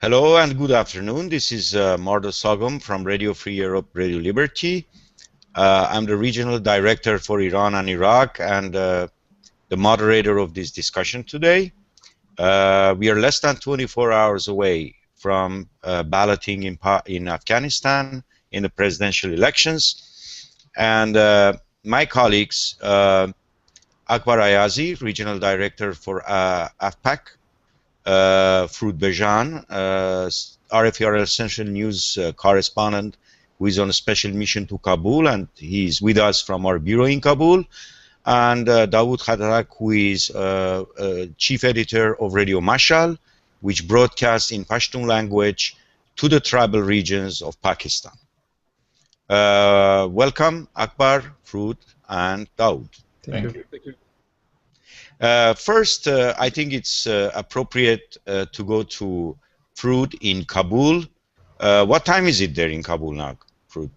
Hello and good afternoon. This is Mardo Sagom from Radio Free Europe, Radio Liberty. I'm the regional director for Iran and Iraq and the moderator of this discussion today. We are less than 24 hours away from balloting in Afghanistan in the presidential elections. And my colleagues, Akbar Ayazi, regional director for AFPAC, Fruit Bejan, RFE Essential News correspondent who is on a special mission to Kabul, and he's with us from our bureau in Kabul, and Dawood Khatarak, who is chief editor of Radio Mashal, which broadcasts in Pashtun language to the tribal regions of Pakistan. Welcome, Akbar, Fruit, and Dawood. Thank you. Thank you. First, I think it's appropriate to go to Fruit in Kabul. What time is it there in Kabul now, Fruit?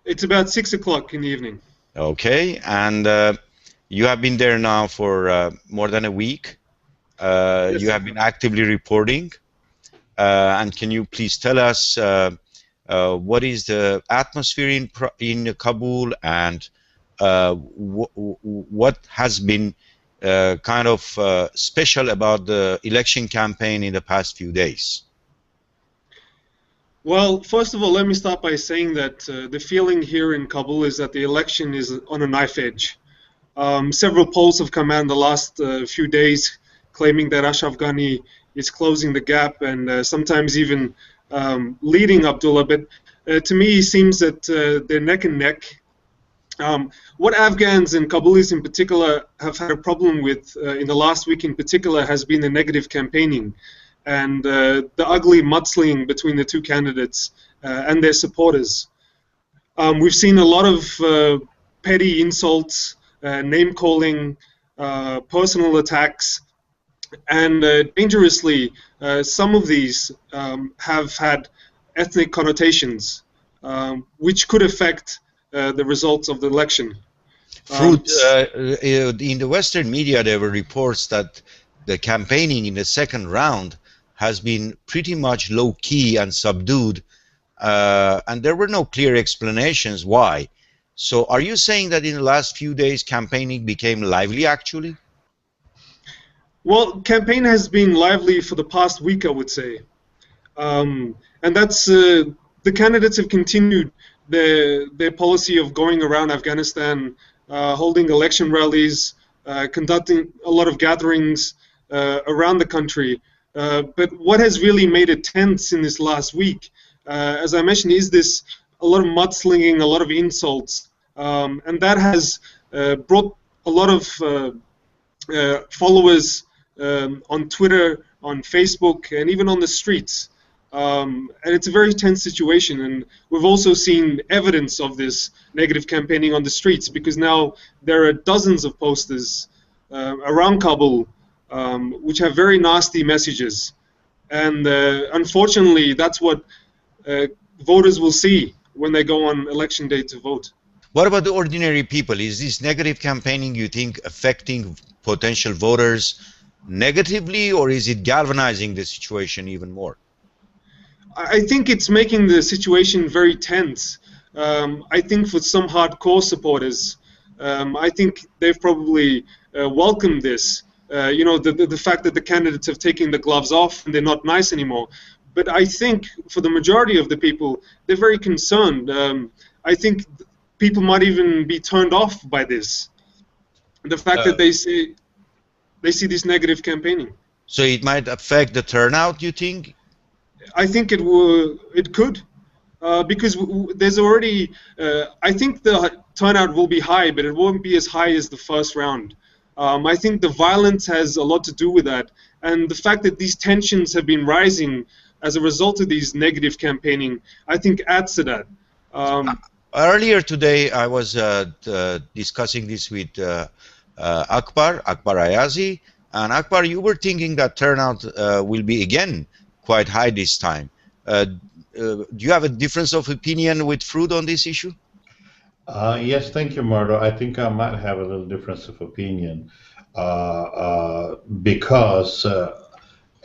It's about 6 o'clock in the evening. Okay, and you have been there now for more than a week. Yes, you have been actively reporting. And can you please tell us what is the atmosphere in Kabul, and what has been kind of special about the election campaign in the past few days? Well, first of all, let me start by saying that the feeling here in Kabul is that the election is on a knife edge. Several polls have come out in the last few days claiming that Ashraf Ghani is closing the gap and sometimes even leading Abdullah, but to me it seems that they're neck and neck. What Afghans and Kabulis in particular have had a problem with in the last week in particular has been the negative campaigning and the ugly mudslinging between the two candidates and their supporters. We've seen a lot of petty insults, name-calling, personal attacks, and dangerously, some of these have had ethnic connotations, which could affect the results of the election. Fruit, in the Western media, there were reports that the campaigning in the second round has been pretty much low-key and subdued, and there were no clear explanations why. So are you saying that in the last few days campaigning became lively, actually? Well, campaign has been lively for the past week, I would say. And that's, the candidates have continued their policy of going around Afghanistan, holding election rallies, conducting a lot of gatherings around the country. But what has really made it tense in this last week, as I mentioned, is this a lot of mudslinging, a lot of insults, and that has brought a lot of followers on Twitter, on Facebook, and even on the streets. And it's a very tense situation, and we've also seen evidence of this negative campaigning on the streets, because now there are dozens of posters around Kabul which have very nasty messages, and unfortunately that's what voters will see when they go on election day to vote. What about the ordinary people? Is this negative campaigning, you think, affecting potential voters negatively, or is it galvanizing the situation even more? I think it's making the situation very tense. I think for some hardcore supporters, I think they've probably welcomed this. You know, the fact that the candidates have taken the gloves off and they're not nice anymore. But I think for the majority of the people, they're very concerned. I think people might even be turned off by this. The fact that they see this negative campaigning. So it might affect the turnout, you think? I think it could, because there's already, I think the turnout will be high, but it won't be as high as the first round. I think the violence has a lot to do with that, and the fact that these tensions have been rising as a result of these negative campaigning, I think adds to that. Earlier today, I was discussing this with Akbar Ayazi, and Akbar, you were thinking that turnout will be again quite high this time. Do you have a difference of opinion with Fruit on this issue? Yes, thank you, Mardo. I think I might have a little difference of opinion because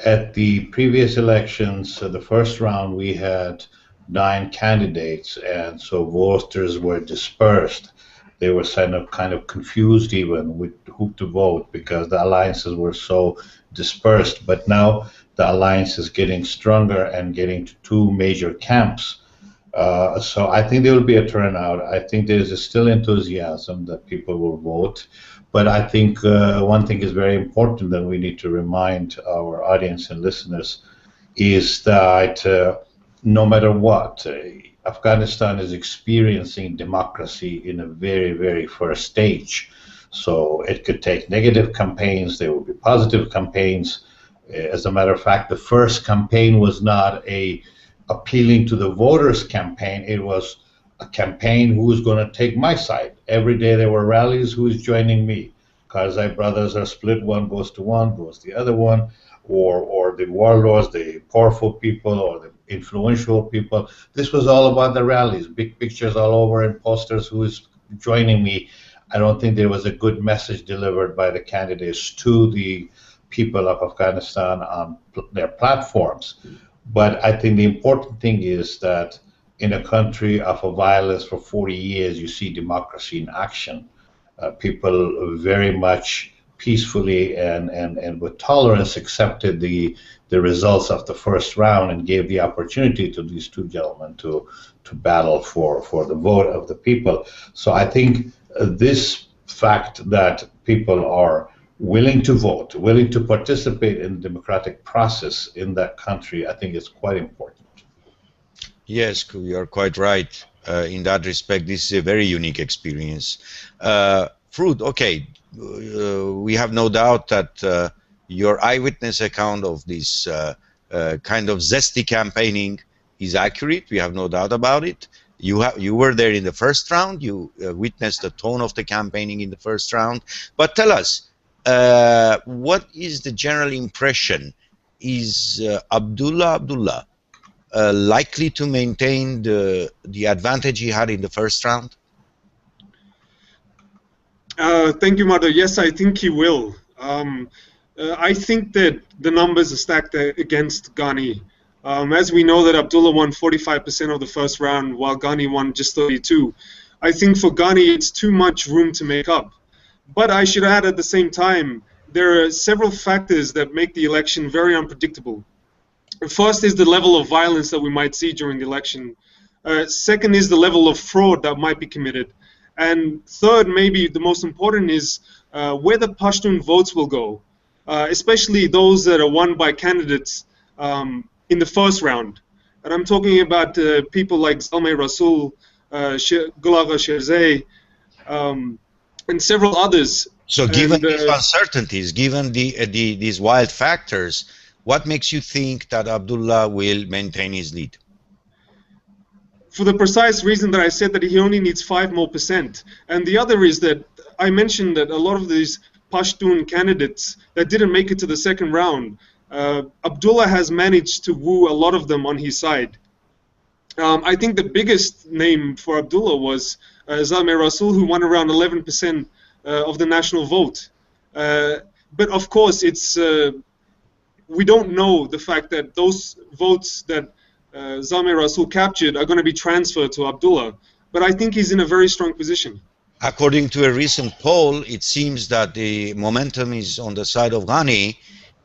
at the previous elections, the first round, we had 9 candidates, and so voters were dispersed. They were kind of confused even with who to vote because the alliances were so dispersed. But now the alliance is getting stronger and getting to 2 major camps. So I think there will be a turnout. I think there is still enthusiasm that people will vote. But I think one thing is very important that we need to remind our audience and listeners is that no matter what, Afghanistan is experiencing democracy in a very, very first stage. So it could take negative campaigns, there will be positive campaigns. As a matter of fact, the first campaign was not a appealing to the voters campaign, it was a campaign who is going to take my side. Every day there were rallies, who is joining me? Karzai brothers are split, one goes to one, goes the other one, or the warlords, the powerful people, or the influential people. This was all about the rallies, big pictures all over and posters, who is joining me. I don't think there was a good message delivered by the candidates to the people of Afghanistan on their platforms. But I think the important thing is that in a country of a violence for 40 years, you see democracy in action. People very much peacefully and with tolerance accepted the results of the first round and gave the opportunity to these 2 gentlemen to battle for the vote of the people. So I think this fact that people are willing to vote, willing to participate in the democratic process in that country, I think is quite important. Yes, you are quite right. In that respect, this is a very unique experience. Fruit, okay, we have no doubt that your eyewitness account of this kind of zesty campaigning is accurate. We have no doubt about it. You were there in the first round. You witnessed the tone of the campaigning in the first round. But tell us, what is the general impression? Is Abdullah Abdullah likely to maintain the advantage he had in the first round? Thank you, Madhu. Yes, I think he will. I think that the numbers are stacked against Ghani. As we know that Abdullah won 45% of the first round while Ghani won just 32%. I think for Ghani it's too much room to make up. But I should add at the same time, there are several factors that make the election very unpredictable. First is the level of violence that we might see during the election. Second is the level of fraud that might be committed. And third, maybe the most important, is where the Pashtun votes will go, especially those that are won by candidates in the first round. And I'm talking about people like Zalmay Rasul, Gulaga Sherzai, and several others. So given these uncertainties, given these wild factors, what makes you think that Abdullah will maintain his lead? For the precise reason that I said that he only needs 5% more. And the other is that I mentioned that a lot of these Pashtun candidates that didn't make it to the second round, Abdullah has managed to woo a lot of them on his side. I think the biggest name for Abdullah was Zalmay Rasul, who won around 11% of the national vote. But of course, it's we don't know the fact that those votes that Zalmay Rasul captured are going to be transferred to Abdullah. But I think he's in a very strong position. According to a recent poll, it seems that the momentum is on the side of Ghani,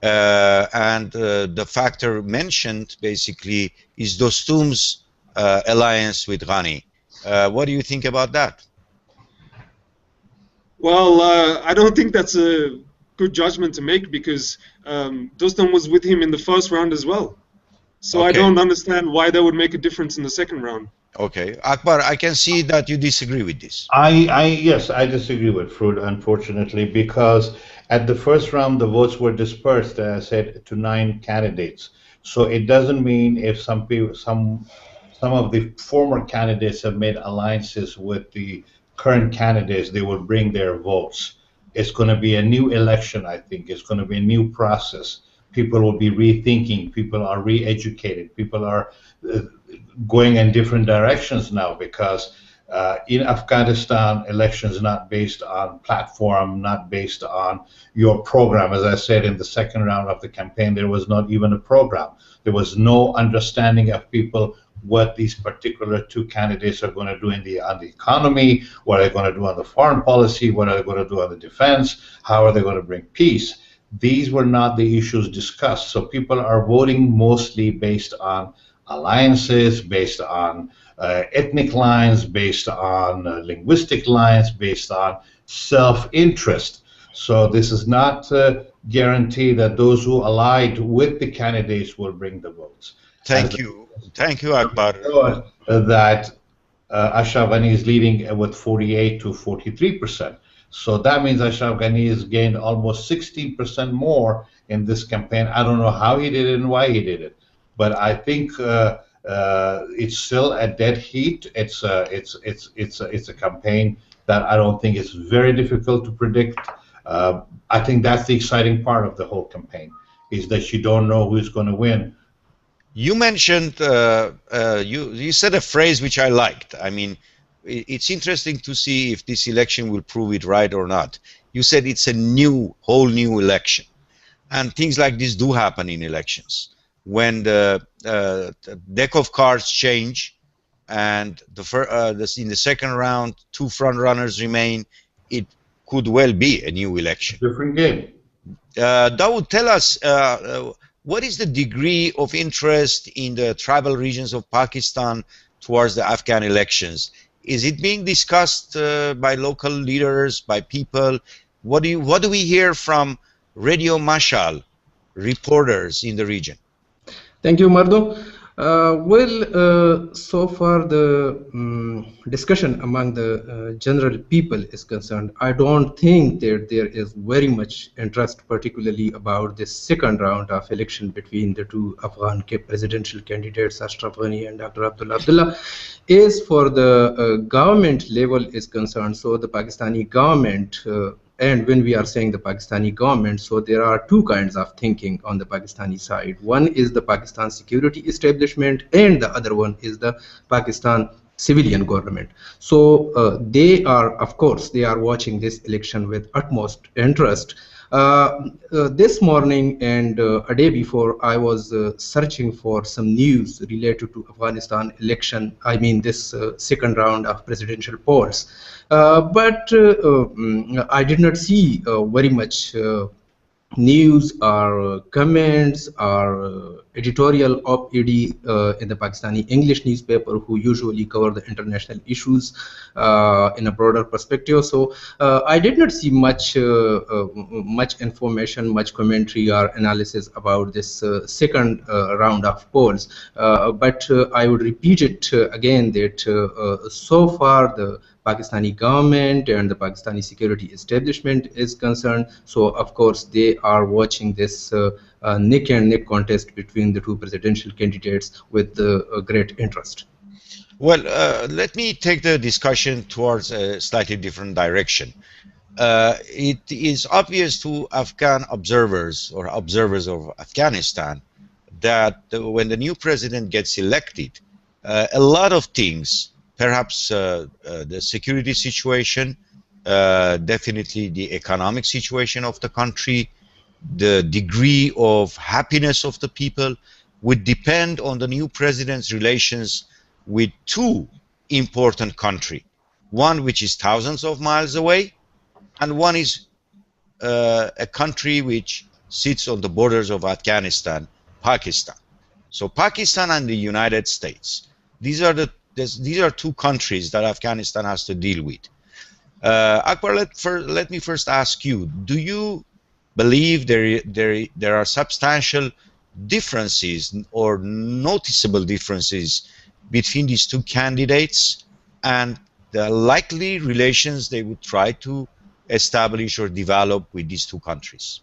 and the factor mentioned basically is Dostum's alliance with Ghani. What do you think about that? Well, I don't think that's a good judgment to make, because Dostum was with him in the first round as well. So okay. I don't understand why that would make a difference in the second round. Okay. Akbar, I can see that you disagree with this. Yes, I disagree with Fruit, unfortunately, because at the first round the votes were dispersed, as I said, to 9 candidates. So it doesn't mean if some people, some of the former candidates have made alliances with the current candidates, they will bring their votes. It's going to be a new election, I think. It's going to be a new process. People will be rethinking. People are re-educated. People are going in different directions now, because in Afghanistan, elections not based on platform, not based on your program. As I said, in the second round of the campaign, there was not even a program. There was no understanding of people what these particular two candidates are going to do on the economy, what are they going to do on the foreign policy, what are they going to do on the defense, how are they going to bring peace. These were not the issues discussed. So people are voting mostly based on alliances, based on ethnic lines, based on linguistic lines, based on self-interest. So this is not guarantee that those who allied with the candidates will bring the votes. Thank you, Akbar. That Ashraf Ghani is leading with 48 to 43%. So that means Ashraf Ghani has gained almost 16% more in this campaign. I don't know how he did it and why he did it, but I think it's still a dead heat. It's a campaign that I don't think is very difficult to predict. I think that's the exciting part of the whole campaign, is that you don't know who's going to win. You mentioned, you said a phrase which I liked. I mean, it's interesting to see if this election will prove it right or not. You said it's a whole new election. And things like this do happen in elections. When the deck of cards change and in the second round, two front runners remain, it could well be a new election. Different game. Dawood, tell us, what is the degree of interest in the tribal regions of Pakistan towards the Afghan elections? Is it being discussed by local leaders, by people? What do we hear from Radio Mashal reporters in the region? Thank you, Mardo. So far the discussion among the general people is concerned, I don't think that there is very much interest, particularly about this second round of election between the two Afghan presidential candidates, Ashraf Ghani and Dr. Abdullah Abdullah. As for the government level is concerned, so the Pakistani government, and when we are saying the Pakistani government, so there are two kinds of thinking on the Pakistani side. One is the Pakistan security establishment, and the other one is the Pakistan civilian government. So they are, of course, they are watching this election with utmost interest. This morning and a day before, I was searching for some news related to Afghanistan election, I mean this second round of presidential polls. But I did not see very much news or comments or editorial op-ed in the Pakistani English newspaper, who usually cover the international issues in a broader perspective. So I did not see much information, much commentary or analysis about this second round of polls. But I would repeat it again that so far the Pakistani government and the Pakistani security establishment is concerned. So of course they are watching this neck and neck contest between the two presidential candidates with great interest. Well, let me take the discussion towards a slightly different direction. It is obvious to Afghan observers or observers of Afghanistan that when the new president gets elected, a lot of things, perhaps the security situation, definitely the economic situation of the country, the degree of happiness of the people would depend on the new president's relations with two important countries. One which is thousands of miles away, and one is a country which sits on the borders of Afghanistan, Pakistan. So Pakistan and the United States. These are two countries that Afghanistan has to deal with. Akbar, let me first ask you, do you believe there are substantial differences or noticeable differences between these two candidates and the likely relations they would try to establish or develop with these two countries?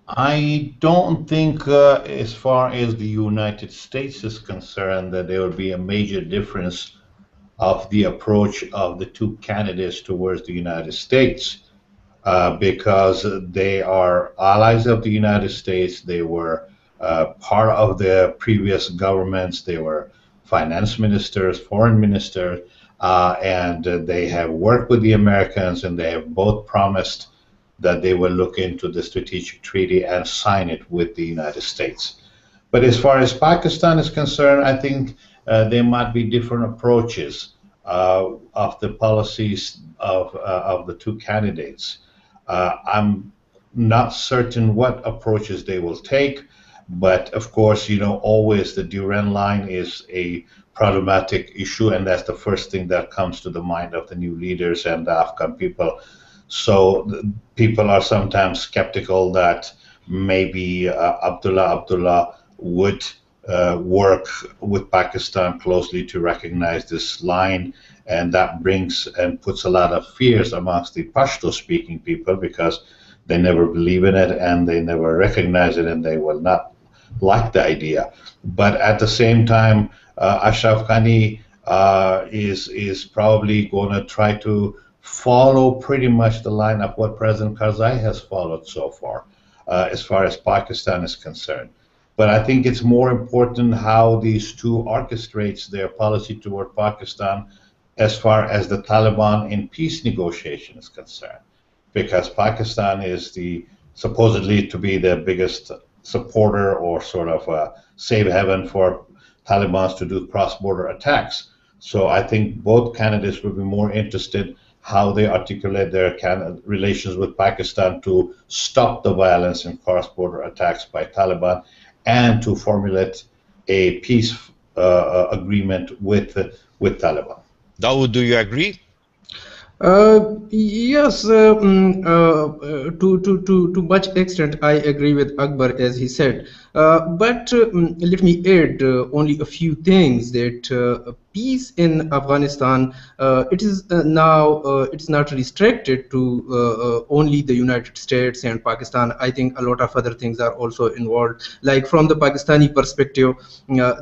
I don't think, as far as the United States is concerned, that there will be a major difference of the approach of the two candidates towards the United States, because they are allies of the United States. They were part of the previous governments. They were finance ministers, foreign ministers. and they have worked with the Americans, and they have both promised that they will look into the strategic treaty and sign it with the United States. But as far as Pakistan is concerned, I think there might be different approaches of the policies of the two candidates. I'm not certain what approaches they will take, but of course, you know, always the Durand line is a problematic issue, and that's the first thing that comes to the mind of the new leaders and the Afghan people. So people are sometimes skeptical that maybe Abdullah would work with Pakistan closely to recognize this line, and that brings and puts a lot of fears amongst the Pashto-speaking people, because they never believe in it and they never recognize it, and they will not like the idea. But at the same time, Ashraf Ghani is probably going to try to follow pretty much the line of what President Karzai has followed so far as Pakistan is concerned. But I think it's more important how these two orchestrates their policy toward Pakistan as far as the Taliban in peace negotiation is concerned, because Pakistan is supposedly to be the biggest supporter or sort of a safe haven for Taliban to do cross-border attacks. So I think both candidates will be more interested how they articulate their relations with Pakistan to stop the violence and cross-border attacks by Taliban, and to formulate a peace agreement with Taliban. Dawood, do you agree? Yes, to much extent I agree with Akbar, as he said. But let me add only a few things. That peace in Afghanistan, it is now it's not restricted to only the United States and Pakistan. I think a lot of other things are also involved. Like from the Pakistani perspective,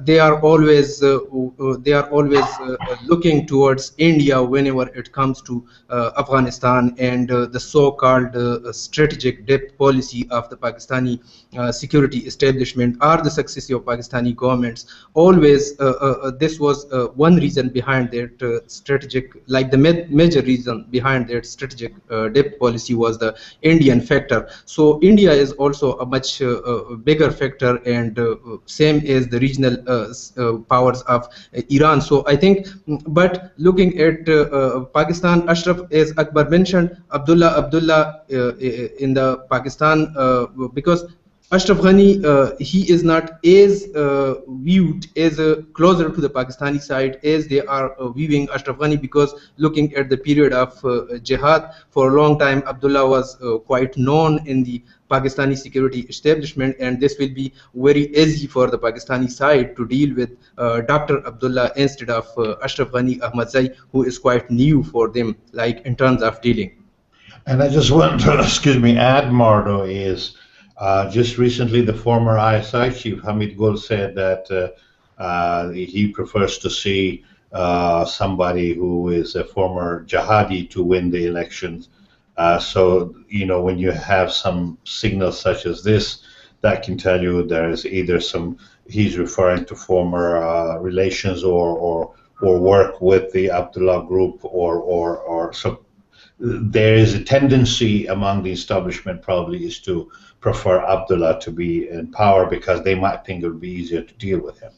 they are always looking towards India whenever it comes to Afghanistan, and the so-called strategic depth policy of the Pakistani security establishment, or the success of Pakistani governments. Always, this was one reason behind that strategic, like the major reason behind that strategic depth policy was the Indian factor. So India is also a much bigger factor, and same as the regional powers of Iran. So I think, but looking at Pakistan, Ashraf, as Akbar mentioned, Abdullah in the Pakistan, because Ashraf Ghani, he is not as viewed as closer to the Pakistani side as they are viewing Ashraf Ghani, because looking at the period of jihad, for a long time Abdullah was quite known in the Pakistani security establishment, and this will be very easy for the Pakistani side to deal with Dr. Abdullah instead of Ashraf Ghani Ahmadzai, who is quite new for them, like in terms of dealing. And I just want to, add, Mardo, is just recently the former ISI chief Hamid Gul said that he prefers to see somebody who is a former jihadi to win the elections. So, you know, when you have some signals such as this, that can tell you there is either he's referring to former relations or work with the Abdullah group, or so. There is a tendency among the establishment probably is to prefer Abdullah to be in power, because they might think it would be easier to deal with him.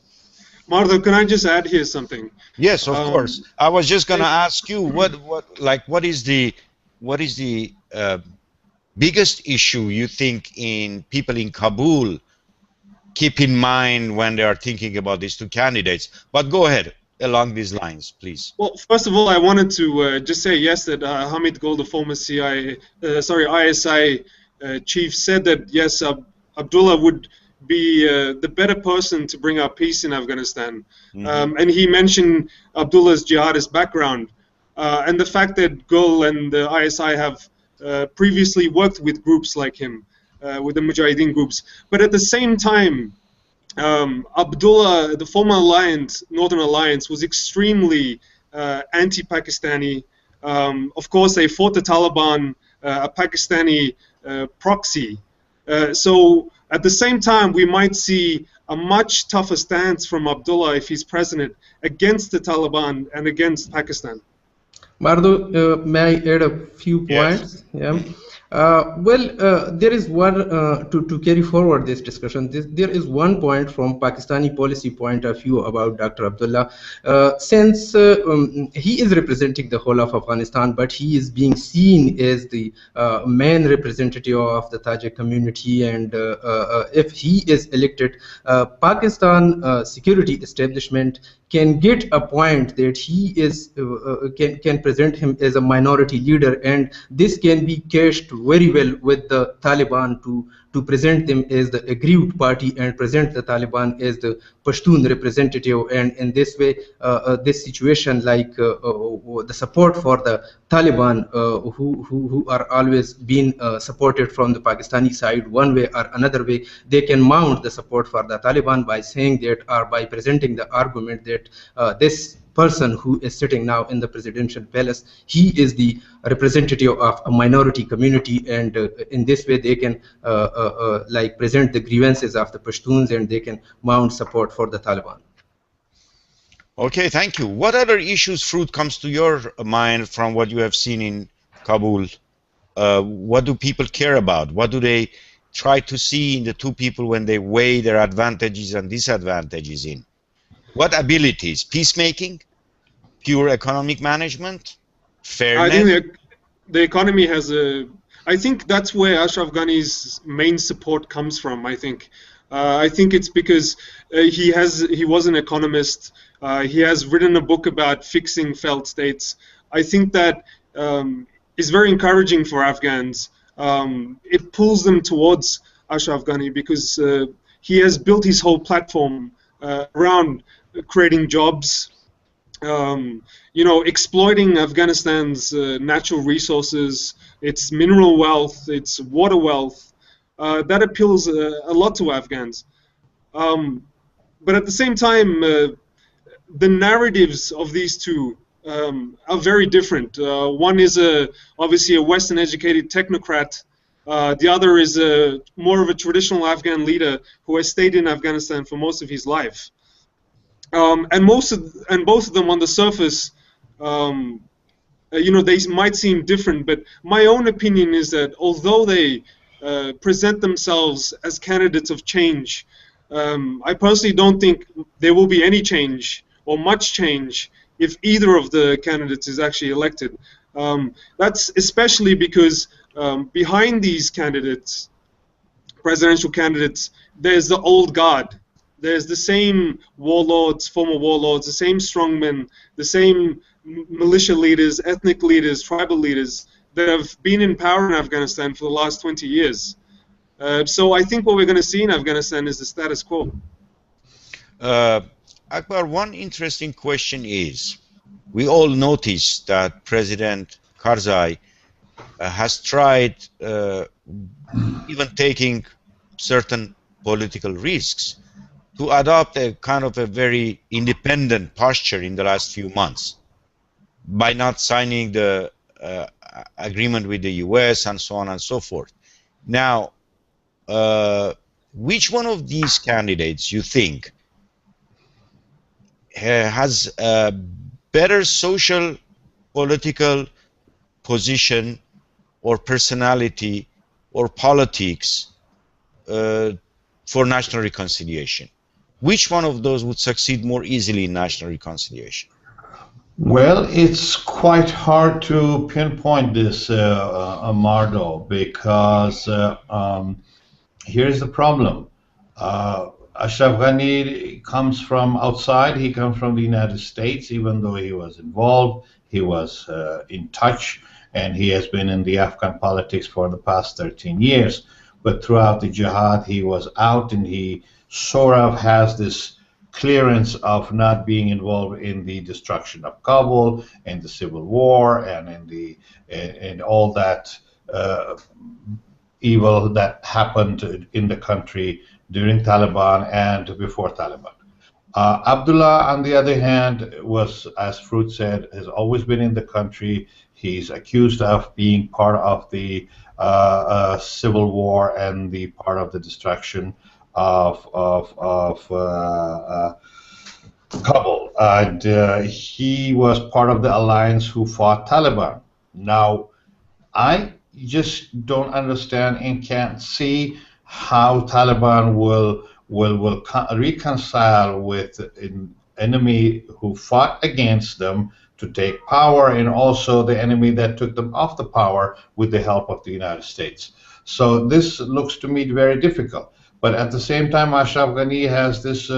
Martha, can I just add here something? Yes, of course. I was just going to ask you what is the biggest issue you think in people in Kabul keep in mind when they are thinking about these two candidates? But go ahead along these lines, please. Well, first of all, I wanted to just say yes that Hamid Gul, the former ISI chief, said that yes, Abdullah would be the better person to bring up peace in Afghanistan. And he mentioned Abdullah's jihadist background and the fact that Gul and the ISI have previously worked with groups like him, with the Mujahideen groups. But at the same time, Abdullah, the former alliance, Northern Alliance, was extremely anti-Pakistani. Of course, they fought the Taliban, a Pakistani proxy. So At the same time, we might see a much tougher stance from Abdullah if he's president against the Taliban and against Pakistan. Mardo, may I add a few points? Yes. Yeah. There is one to carry forward this discussion. There is one point from Pakistani policy point of view about Dr. Abdullah. Since he is representing the whole of Afghanistan, but he is being seen as the main representative of the Tajik community, and if he is elected, Pakistan security establishment can get a point that he is can present him as a minority leader, and this can be cashed very well with the Taliban to present them as the aggrieved party and present the Taliban as the Pashtun representative. And in this way, this situation, like the support for the Taliban, who are always being supported from the Pakistani side one way or another way, they can mount the support for the Taliban by saying that, or by presenting the argument that this person who is sitting now in the presidential palace, he is the representative of a minority community, and in this way they can like present the grievances of the Pashtuns, and they can mount support for the Taliban. Okay, thank you. What other issues, Fruit, comes to your mind from what you have seen in Kabul? What do people care about? What do they try to see in the two people when they weigh their advantages and disadvantages in? What abilities? Peacemaking? Pure economic management? Fairness? I think the economy has a... I think that's where Ashraf Ghani's main support comes from, I think. I think it's because he was an economist. He has written a book about fixing failed states. I think that is very encouraging for Afghans. It pulls them towards Ashraf Ghani because he has built his whole platform around creating jobs, you know, exploiting Afghanistan's natural resources, its mineral wealth, its water wealth. That appeals a lot to Afghans. But at the same time, the narratives of these two are very different. One is obviously a Western-educated technocrat. The other is more of a traditional Afghan leader who has stayed in Afghanistan for most of his life. And both of them on the surface, you know, they might seem different, but my own opinion is that although they present themselves as candidates of change, I personally don't think there will be any change or much change if either of the candidates is actually elected. That's especially because behind these candidates, presidential candidates, there's the old guard. There's the same warlords, former warlords, the same strongmen, the same militia leaders, ethnic leaders, tribal leaders that have been in power in Afghanistan for the last 20 years. So I think what we're going to see in Afghanistan is the status quo. Akbar, one interesting question is, we all noticed that President Karzai has tried even taking certain political risks to adopt a kind of a very independent posture in the last few months by not signing the agreement with the US and so on and so forth. Now, which one of these candidates you think has a better social, political position or personality or politics for national reconciliation? Which one of those would succeed more easily in national reconciliation? Well, it's quite hard to pinpoint this, Amardo, because here's the problem. Ashraf Ghani comes from outside. He comes from the United States. Even though he was involved, he was in touch, and he has been in the Afghan politics for the past 13 years. But throughout the jihad, he was out, and he sort of has this clearance of not being involved in the destruction of Kabul, and the civil war, and in all that evil that happened in the country during Taliban and before Taliban. Abdullah, on the other hand, was, as Fruit said, has always been in the country. He's accused of being part of the civil war and the part of the destruction of Kabul. And he was part of the alliance who fought Taliban. Now, I just don't understand and can't see how Taliban will reconcile with an enemy who fought against them to take power, and also the enemy that took them off the power with the help of the United States. So this looks to me very difficult. But at the same time, Ashraf Ghani has this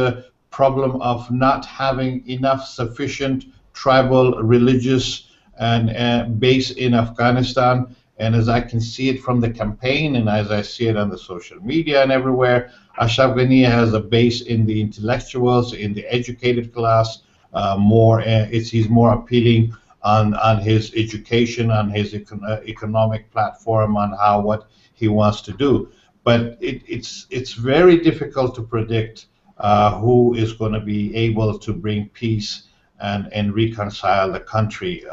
problem of not having enough sufficient tribal, religious, and base in Afghanistan. And as I can see it from the campaign, and as I see it on the social media and everywhere, Ashraf Ghani has a base in the intellectuals, in the educated class. He's more appealing on his education, on his economic platform, on what he wants to do. But it's very difficult to predict who is going to be able to bring peace and reconcile the country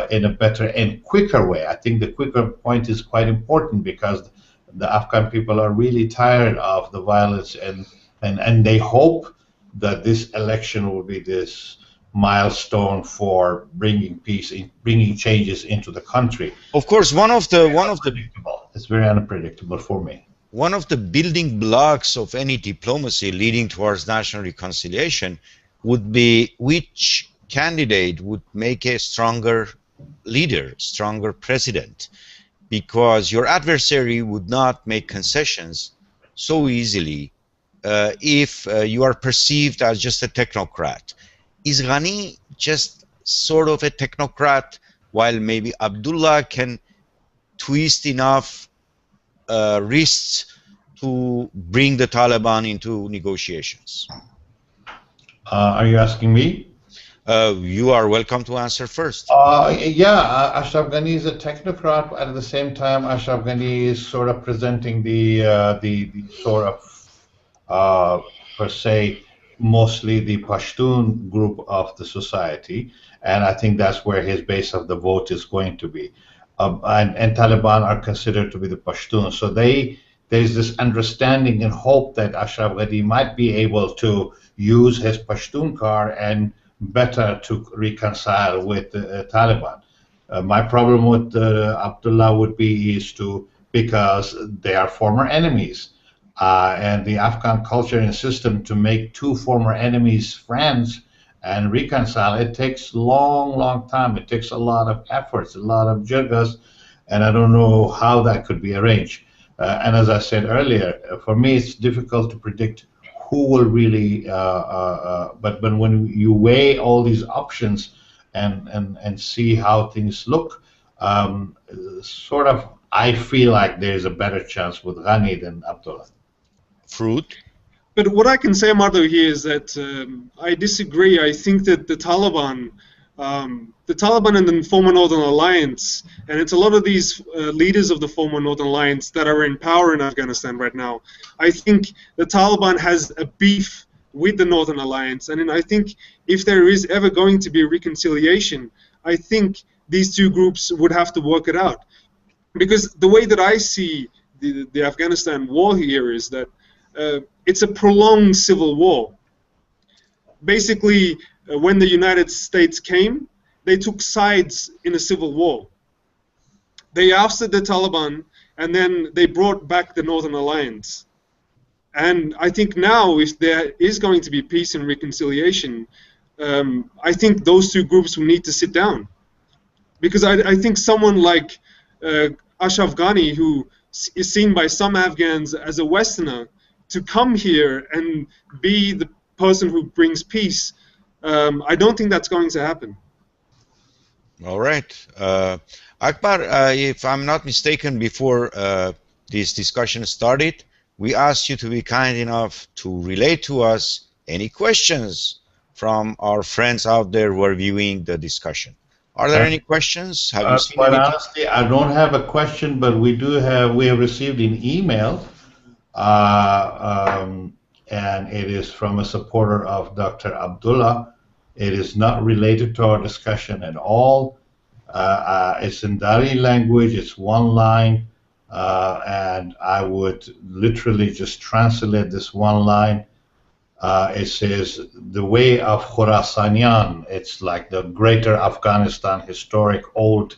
in a better and quicker way. I think the quicker point is quite important, because the Afghan people are really tired of the violence, and they hope that this election will be this milestone for bringing peace, bringing changes into the country. Of course, it's very unpredictable for me. One of the building blocks of any diplomacy leading towards national reconciliation would be which candidate would make a stronger leader, stronger president, because your adversary would not make concessions so easily if you are perceived as just a technocrat. Is Ghani just sort of a technocrat, while maybe Abdullah can twist enough wrists to bring the Taliban into negotiations? Are you asking me? You are welcome to answer first. Yeah, Ashraf Ghani is a technocrat, but at the same time, Ashraf Ghani is sort of presenting the sort of per se, mostly the Pashtun group of the society, and I think that's where his base of the vote is going to be. And Taliban are considered to be the Pashtuns, so there's this understanding and hope that Ashraf Ghani might be able to use his Pashtun card and better to reconcile with the Taliban. My problem with Abdullah would be because they are former enemies, and the Afghan culture and system to make two former enemies friends and reconcile, it takes long time. It takes a lot of efforts, a lot of jirgas, and I don't know how that could be arranged. And as I said earlier, for me it's difficult to predict who will really, but when you weigh all these options and see how things look, sort of I feel like there's a better chance with Ghani than Abdullah. Fruit? But what I can say, Mardo, here is that I disagree. I think that the Taliban and the former Northern Alliance, and it's a lot of these leaders of the former Northern Alliance that are in power in Afghanistan right now. I think the Taliban has a beef with the Northern Alliance, and I think if there is ever going to be a reconciliation, I think these two groups would have to work it out. Because the way that I see the Afghanistan war here is that it's a prolonged civil war. Basically, when the United States came, they took sides in a civil war. They ousted the Taliban, and then they brought back the Northern Alliance. And I think now, if there is going to be peace and reconciliation, I think those two groups will need to sit down. Because I think someone like Ashraf Ghani, who is seen by some Afghans as a Westerner, to come here and be the person who brings peace, I don't think that's going to happen. All right. Akbar, if I'm not mistaken, before this discussion started, we asked you to be kind enough to relate to us any questions from our friends out there who are viewing the discussion. Are there any questions? Have you seen quite anything? honestly, I don't have a question, but we have received an email and it is from a supporter of Dr. Abdullah. It is not related to our discussion at all. It's in Dari language, it's one line, and I would literally just translate this one line. It says, the way of Khurasanian, it's like the greater Afghanistan historic old,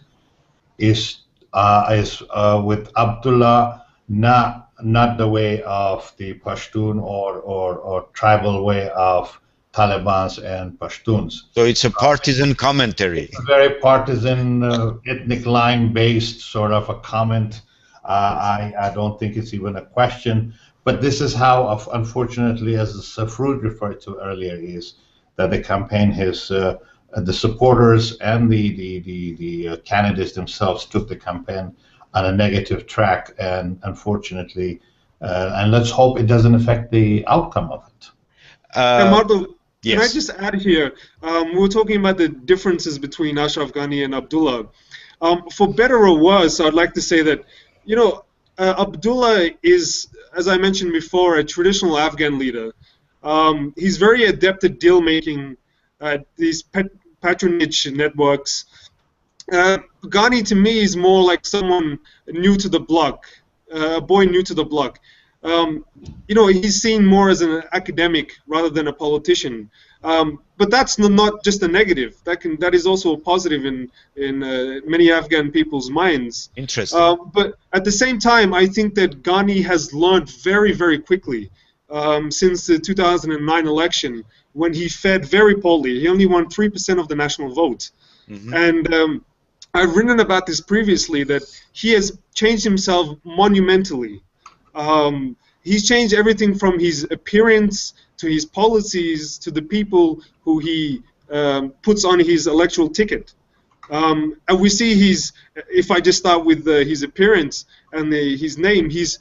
is with Abdullah, not the way of the Pashtun or tribal way of Talibans and Pashtuns. So it's a partisan commentary. It's a very partisan, ethnic line-based sort of a comment. I don't think it's even a question. But this is how, unfortunately, as Safrud referred to earlier, is that the campaign has, the supporters and the candidates themselves took the campaign on a negative track, and unfortunately, and let's hope it doesn't affect the outcome of it. Mardo, yes. Can I just add here, we were talking about the differences between Ashraf Ghani and Abdullah. For better or worse, I'd like to say that, you know, Abdullah is, as I mentioned before, a traditional Afghan leader. He's very adept at deal making, these patronage networks. Ghani to me is more like someone new to the block, a boy new to the block. You know, he's seen more as an academic rather than a politician. But that's not just a negative. That is also a positive in many Afghan people's minds. Interesting. But at the same time, I think that Ghani has learned very, very quickly since the 2009 election, when he fared very poorly. He only won 3% of the national vote. Mm-hmm. And I've written about this previously, that he has changed himself monumentally. He's changed everything from his appearance to his policies to the people who he puts on his electoral ticket. And we see if I just start with his appearance and his name, he's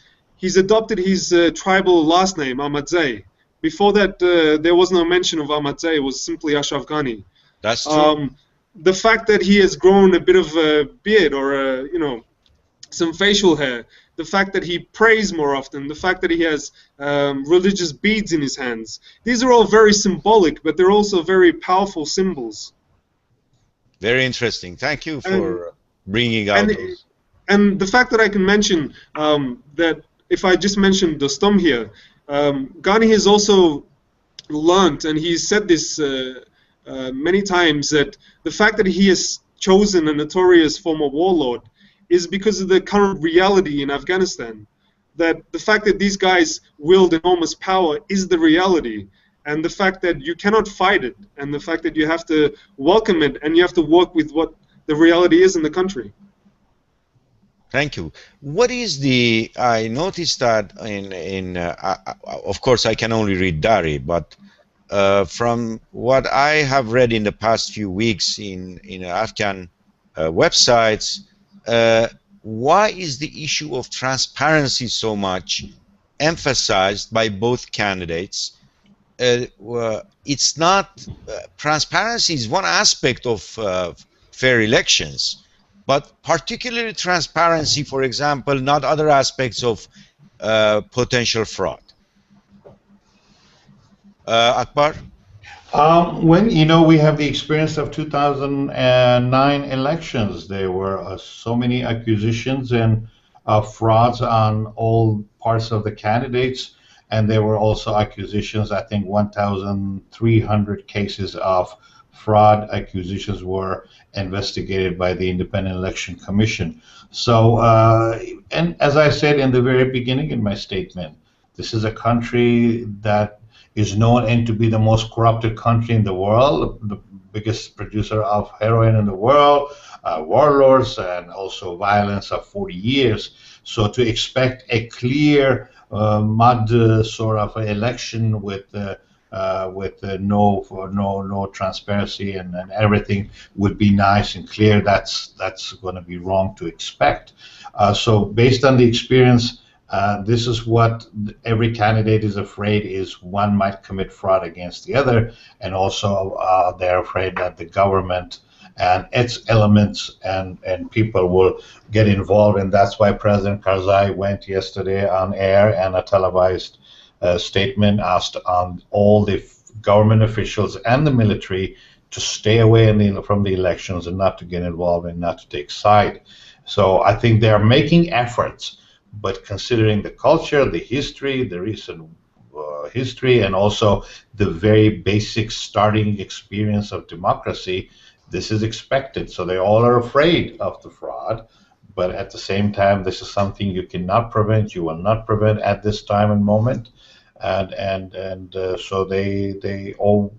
adopted his tribal last name, Ahmadzai. Before that, there was no mention of Ahmadzai. It was simply Ashraf Ghani. That's true. The fact that he has grown a bit of a beard or you know, some facial hair, the fact that he prays more often, the fact that he has religious beads in his hands, these are all very symbolic, but they're also very powerful symbols. Very interesting. Thank you for bringing out those. And the fact that I can mention that if I just mentioned Dostum here, Ghani has also learned, and he's said this many times, that the fact that he has chosen a notorious former warlord is because of the current reality in Afghanistan. That the fact that these guys wield enormous power is the reality, and the fact that you cannot fight it, and the fact that you have to welcome it, and you have to work with what the reality is in the country. Thank you. What is the? I noticed that of course I can only read Dari, but from what I have read in the past few weeks in Afghan websites, why is the issue of transparency so much emphasized by both candidates? It's not transparency is one aspect of fair elections, but particularly transparency, for example, not other aspects of potential fraud. Akbar? When, you know, we have the experience of 2009 elections, there were so many accusations and frauds on all parts of the candidates, and there were also accusations, I think 1,300 cases of fraud accusations were investigated by the Independent Election Commission. So, and as I said in the very beginning in my statement, this is a country that is known to be the most corrupted country in the world, the biggest producer of heroin in the world, warlords, and also violence of 40 years. So to expect a clear mud sort of election with no transparency and everything would be nice and clear, that's going to be wrong to expect. So based on the experience, this is what every candidate is afraid is one might commit fraud against the other, and also they're afraid that the government and its elements and people will get involved, and that's why President Karzai went yesterday on air and a televised statement, asked on all the government officials and the military to stay away from the elections and not to get involved and not to take side. So I think they are making efforts, but considering the culture, the history, the recent history, and also the very basic starting experience of democracy, this is expected. So they all are afraid of the fraud, but at the same time, this is something you cannot prevent, you will not prevent at this time and moment, and so they all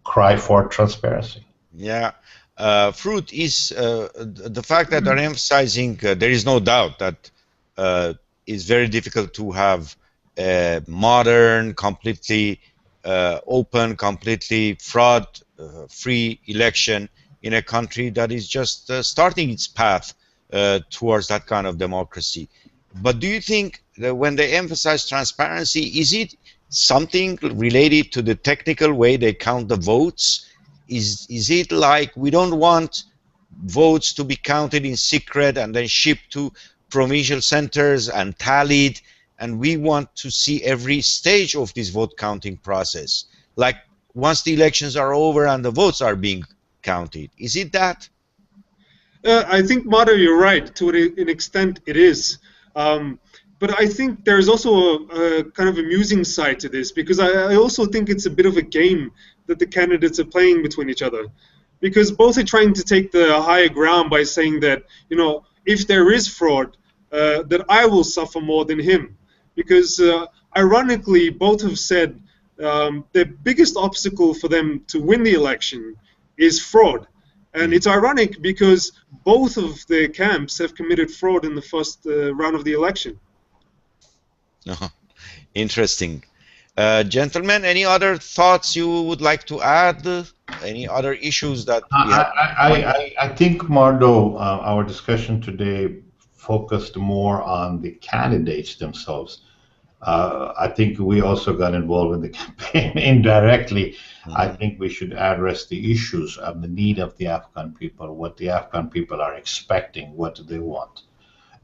cry for transparency. Yeah. Fruit is the fact that they're emphasizing, there is no doubt that it's very difficult to have a modern, completely open, completely fraud-free election in a country that is just starting its path towards that kind of democracy. But do you think that when they emphasize transparency, is it something related to the technical way they count the votes? Is it like we don't want votes to be counted in secret and then shipped to provincial centers and tallied, and we want to see every stage of this vote counting process, like once the elections are over and the votes are being counted? Is it that? I think, Madhav, you're right. To an extent, it is. But I think there's also a kind of amusing side to this, because I also think it's a bit of a game that the candidates are playing between each other. Because both are trying to take the higher ground by saying that, you know, if there is fraud, that I will suffer more than him. Because ironically, both have said the biggest obstacle for them to win the election is fraud. And it's ironic because both of their camps have committed fraud in the first round of the election. Interesting. Gentlemen, any other thoughts you would like to add? Any other issues that we have? I think, Mardo, our discussion today focused more on the candidates themselves. I think we also got involved in the campaign indirectly. I think we should address the issues of the need of the Afghan people, what the Afghan people are expecting, what do they want.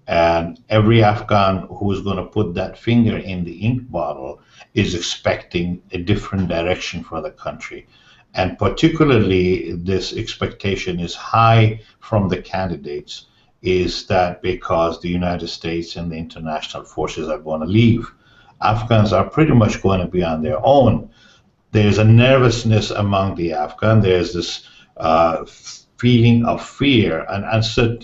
And every Afghan who is going to put that finger in the ink bottle is expecting a different direction for the country. And particularly this expectation is high from the candidates, is that because the United States and the international forces are going to leave, Afghans are pretty much going to be on their own. There's a nervousness among the Afghan. There's this feeling of fear and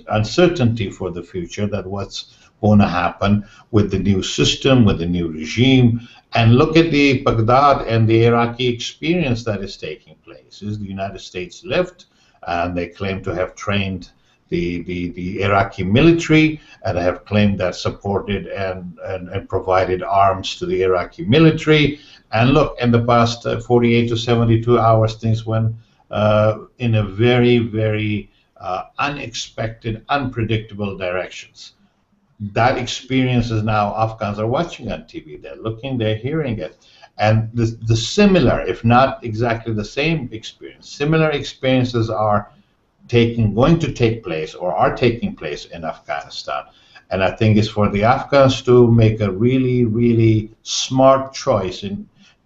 uncertainty for the future, that what's going to happen with the new system, with the new regime. And look at the Baghdad and the Iraqi experience that is taking place. Is the United States left, and they claim to have trained the Iraqi military, and have claimed that supported and provided arms to the Iraqi military. And look, in the past 48 to 72 hours, things went in a very, very unexpected, unpredictable directions. That experience is now Afghans are watching on TV. They're looking, they're hearing it. And the similar, if not exactly the same experience, similar experiences are going to take place or are taking place in Afghanistan. And I think it's for the Afghans to make a really, really smart choice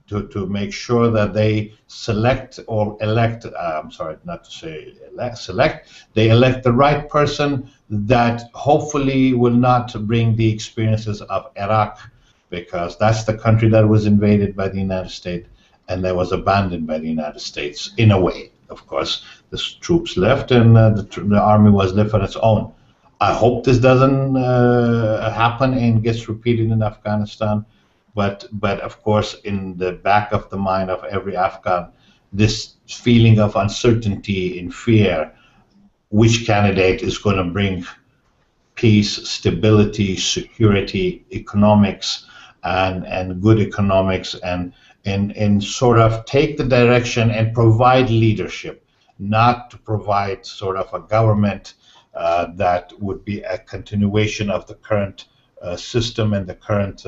to make sure that they select or elect, I'm sorry, not to say select, they elect the right person that hopefully will not bring the experiences of Iraq, because that's the country that was invaded by the United States and that was abandoned by the United States in a way. Of course, the troops left and the army was left on its own. I hope this doesn't happen and gets repeated in Afghanistan. But of course, in the back of the mind of every Afghan, this feeling of uncertainty and fear, which candidate is going to bring peace, stability, security, economics, and good economics, and sort of take the direction and provide leadership, not to provide sort of a government that would be a continuation of the current system and the current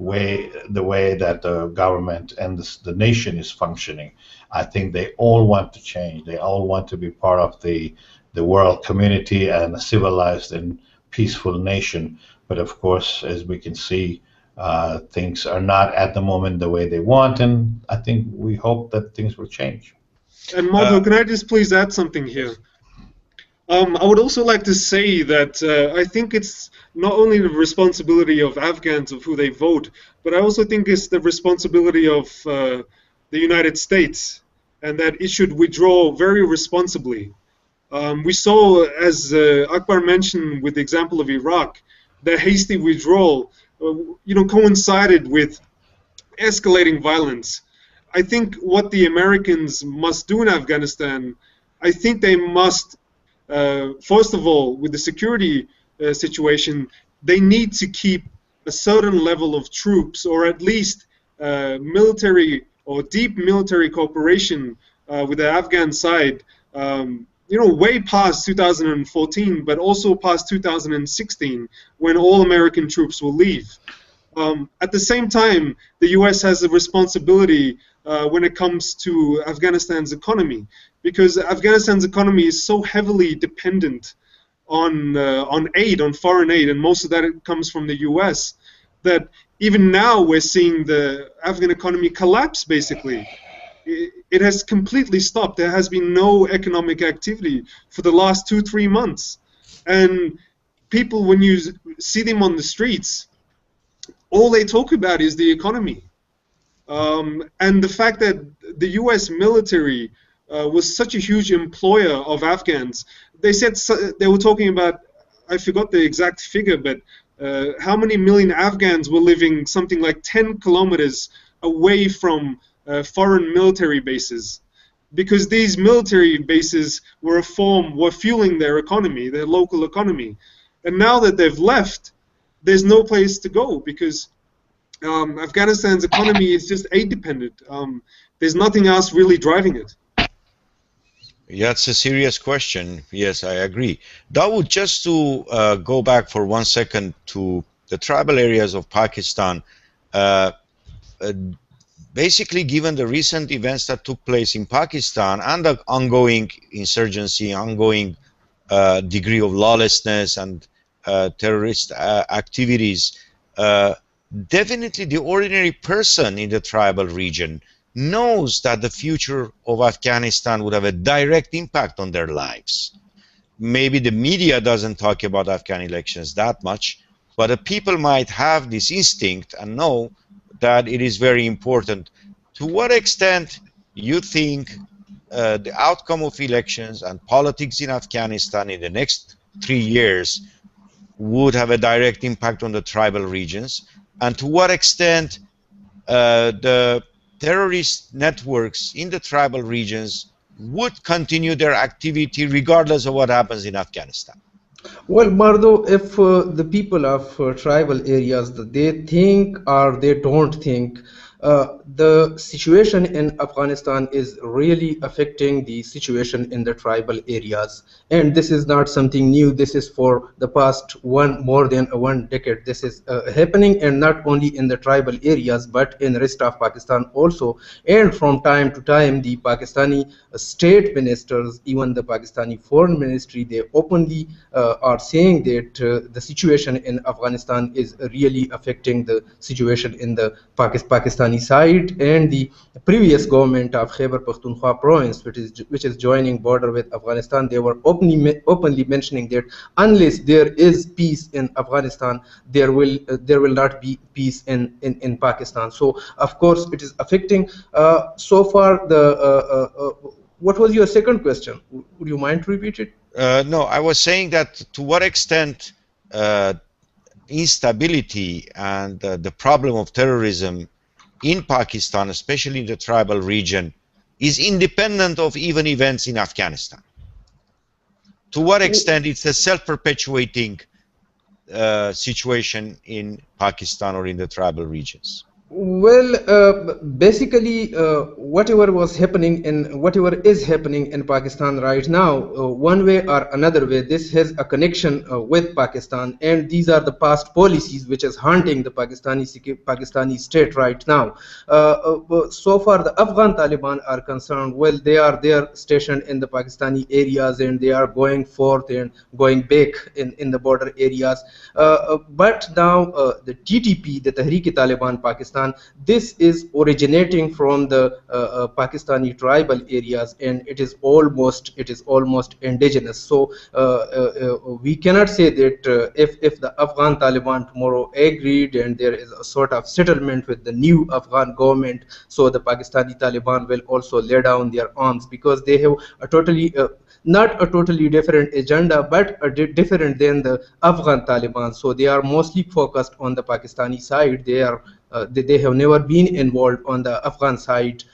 the way that the government and the nation is functioning. I think they all want to change. They all want to be part of the world community and a civilized and peaceful nation. But of course, as we can see, things are not at the moment the way they want, and I think we hope that things will change. And Madhu, can I just please add something here? I would also like to say that I think it's not only the responsibility of Afghans of who they vote, but I also think it's the responsibility of the United States, and that it should withdraw very responsibly. We saw, as Akbar mentioned with the example of Iraq, the hasty withdrawal, coincided with escalating violence. I think what the Americans must do in Afghanistan, I think they must, first of all, with the security situation, they need to keep a certain level of troops, or at least military or deep military cooperation with the Afghan side, way past 2014, but also past 2016, when all American troops will leave. At the same time, the U.S. has a responsibility when it comes to Afghanistan's economy, because Afghanistan's economy is so heavily dependent on aid, on foreign aid, and most of that comes from the U.S., that even now we're seeing the Afghan economy collapse, basically. It has completely stopped. There has been no economic activity for the last 2-3 months. And people, when you see them on the streets, all they talk about is the economy. And the fact that the US military was such a huge employer of Afghans. They said, they were talking about, I forgot the exact figure, but how many million Afghans were living something like 10 kilometers away from foreign military bases, because these military bases were fueling their economy, their local economy. And now that they've left, there's no place to go, because Afghanistan's economy is just aid dependent. There's nothing else really driving it. Yeah, it's a serious question. Yes, I agree. Dawood, just to go back for 1 second to the tribal areas of Pakistan, basically, given the recent events that took place in Pakistan and the ongoing insurgency, ongoing degree of lawlessness and terrorist activities, definitely the ordinary person in the tribal region knows that the future of Afghanistan would have a direct impact on their lives. Maybe the media doesn't talk about Afghan elections that much, but the people might have this instinct and know that it is very important. To what extent you think the outcome of elections and politics in Afghanistan in the next 3 years would have a direct impact on the tribal regions, and to what extent the terrorist networks in the tribal regions would continue their activity regardless of what happens in Afghanistan? Well, Mardo, if the people of tribal areas, they think or they don't think, the situation in Afghanistan is really affecting the situation in the tribal areas. And this is not something new. This is for the past more than 1 decade. This is happening, and not only in the tribal areas, but in the rest of Pakistan also. And from time to time, the Pakistani state ministers, even the Pakistani foreign ministry, they openly are saying that the situation in Afghanistan is really affecting the situation in the Pakistani side. And the previous government of Khyber Pakhtunkhwa province, which is joining border with Afghanistan, they were openly mentioning that unless there is peace in Afghanistan, there will not be peace in Pakistan. So of course it is affecting. So far, what was your second question? Would you mind to repeat it? No, I was saying that to what extent instability and the problem of terrorism in Pakistan, especially in the tribal region, is independent of even events in Afghanistan. To what extent it's a self-perpetuating situation in Pakistan or in the tribal regions? Well, basically, whatever is happening in Pakistan right now, one way or another way, this has a connection with Pakistan, and these are the past policies which is haunting the Pakistani state right now. So far, the Afghan Taliban are concerned. Well, they are there stationed in the Pakistani areas, and they are going forth and going back in the border areas. But now, the TTP, the Tehreek-e-Taliban Pakistan, this is originating from the Pakistani tribal areas, and it is almost indigenous. So we cannot say that if the Afghan Taliban tomorrow agreed and there is a sort of settlement with the new Afghan government, so the Pakistani Taliban will also lay down their arms, because they have a totally not a totally different agenda, but different than the Afghan Taliban. So they are mostly focused on the Pakistani side. They have never been involved on the Afghan side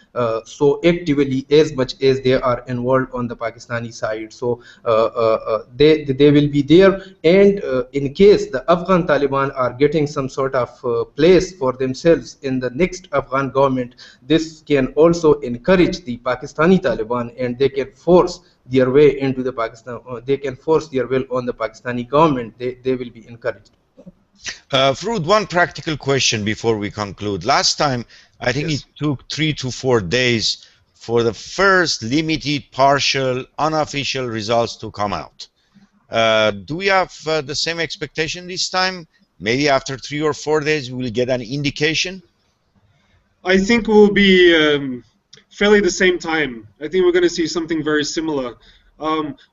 so actively as much as they are involved on the Pakistani side. So they will be there, and in case the Afghan Taliban are getting some sort of place for themselves in the next Afghan government, this can also encourage the Pakistani Taliban, and they can force their way into the Pakistan. They can force their will on the Pakistani government. They will be encouraged. Fruit, one practical question before we conclude. Last time, I think Yes. it took 3 to 4 days for the first limited, partial, unofficial results to come out. Do we have the same expectation this time? Maybe after 3 or 4 days, we will get an indication? I think we'll be fairly the same time. I think we're going to see something very similar.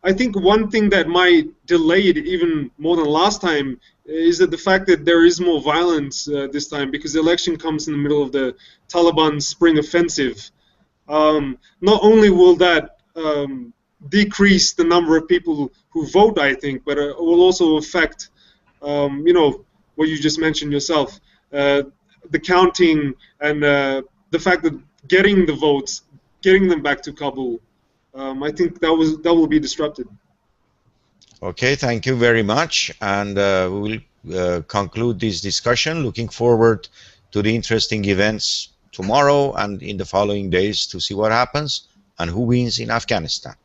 I think one thing that might delay it even more than last time is that the fact that there is more violence this time, because the election comes in the middle of the Taliban spring offensive. Not only will that decrease the number of people who vote, I think, but it will also affect, what you just mentioned yourself, the counting and the fact that getting the votes, getting them back to Kabul. I think that will be disrupted. Okay, thank you very much, and we will conclude this discussion. Looking forward to the interesting events tomorrow and in the following days to see what happens and who wins in Afghanistan.